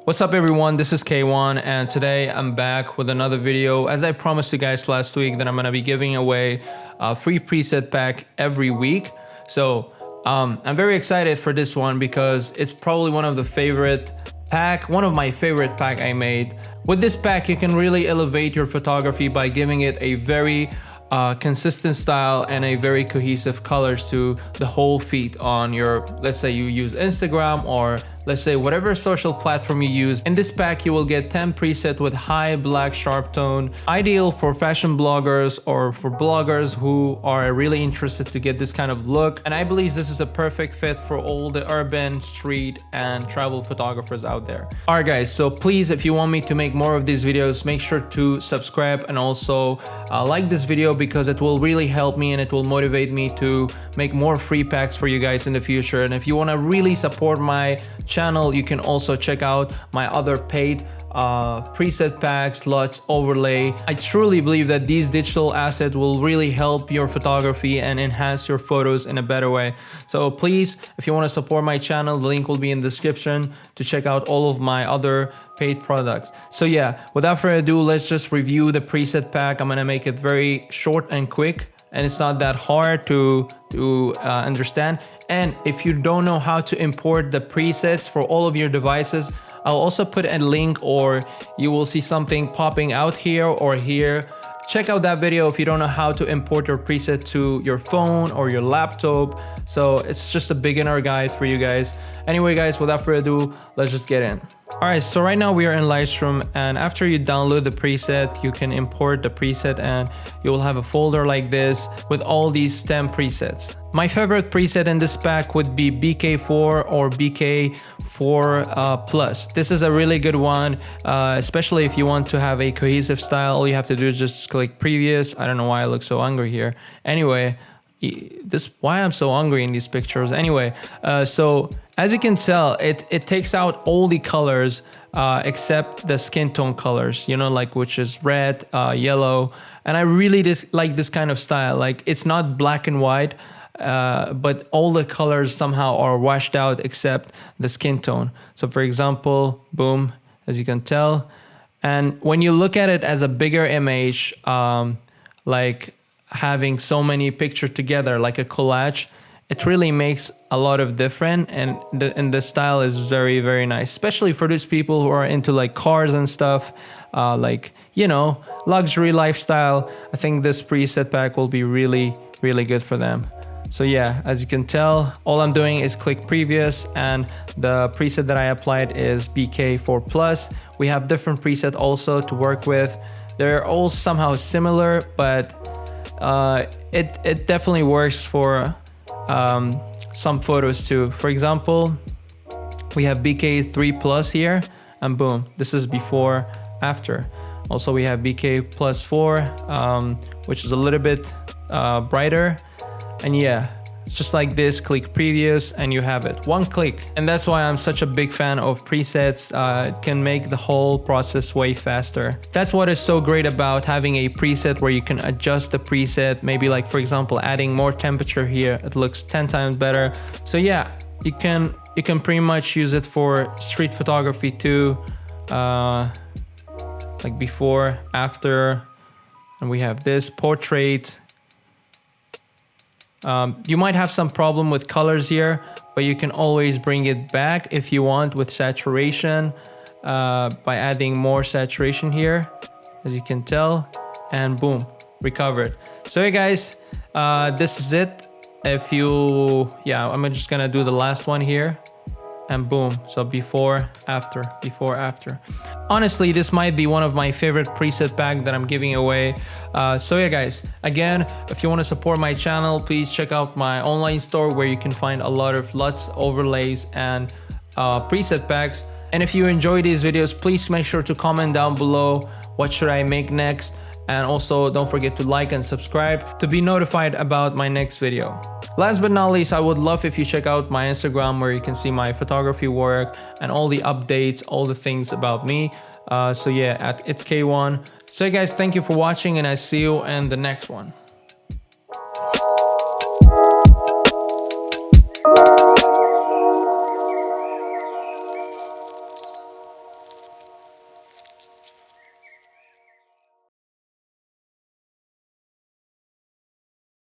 What's up everyone, this is Kaiwan and today I'm back with another video. As I promised you guys last week that I'm going to be giving away a free preset pack every week. So I'm very excited for this one because it's probably one of my favorite pack I made. With this pack you can really elevate your photography by giving it a very consistent style and a very cohesive colors to the whole feed on your, let's say you use Instagram or let's say whatever social platform you use. In this pack you will get 10 presets with high black sharp tone, ideal for fashion bloggers or for bloggers who are really interested to get this kind of look. And I believe this is a perfect fit for all the urban, street and travel photographers out there. Alright guys, so please, if you want me to make more of these videos, make sure to subscribe and also like this video because it will really help me and it will motivate me to make more free packs for you guys in the future. And if you want to really support my channel, you can also check out my other paid preset packs, LUTs, overlay. I truly believe that these digital assets will really help your photography and enhance your photos in a better way. So please, if you want to support my channel, the link will be in the description to check out all of my other paid products. So yeah, without further ado, let's just review the preset pack. I'm gonna make it very short and quick, and it's not that hard to understand. And if you don't know how to import the presets for all of your devices, I'll also put a link, or you will see something popping out here or here. Check out that video if you don't know how to import your preset to your phone or your laptop. So it's just a beginner guide for you guys. Anyway guys, without further ado, let's just get in. Alright, so right now we are in Lightroom, and after you download the preset, you can import the preset and you will have a folder like this with all these 10 presets. My favorite preset in this pack would be BK4 or BK4 Plus. This is a really good one, especially if you want to have a cohesive style. All you have to do is just click previous. I don't know why I look so hungry here. Anyway, why I'm so hungry in these pictures. Anyway, so as you can tell, it takes out all the colors except the skin tone colors, you know, like which is red, yellow. And I really like this kind of style. Like it's not black and white, but all the colors somehow are washed out except the skin tone. So for example, boom, as you can tell. And when you look at it as a bigger image, like having so many pictures together like a collage, it really makes a lot of difference, and the style is very, very nice, especially for those people who are into like cars and stuff, like, you know, luxury lifestyle. I think this preset pack will be really, really good for them. So yeah, as you can tell, all I'm doing is click previous, and the preset that I applied is BK4 Plus. We have different presets also to work with. They're all somehow similar, but it definitely works for some photos too. For example, we have BK3 Plus here, and boom, this is before, after. Also we have BK plus 4, which is a little bit brighter. And yeah, it's just like this, click previous and you have it, one click. And that's why I'm such a big fan of presets. It can make the whole process way faster. That's what is so great about having a preset where you can adjust the preset. Maybe like, for example, adding more temperature here, it looks 10 times better. So yeah, you can pretty much use it for street photography too. Like before, after, and we have this portrait. You might have some problem with colors here, but you can always bring it back if you want with saturation, by adding more saturation here, as you can tell, and boom, recovered. So hey guys, this is it. I'm just gonna do the last one here, and boom, so before, after, before, after. Honestly, this might be one of my favorite preset pack that I'm giving away. So yeah guys, again, if you want to support my channel, please check out my online store where you can find a lot of LUTs, overlays and preset packs. And if you enjoy these videos, please make sure to comment down below what should I make next. And also don't forget to like and subscribe to be notified about my next video. Last but not least, I would love if you check out my Instagram where you can see my photography work and all the updates, all the things about me. So yeah, it's K1. So guys, thank you for watching and I see you in the next one.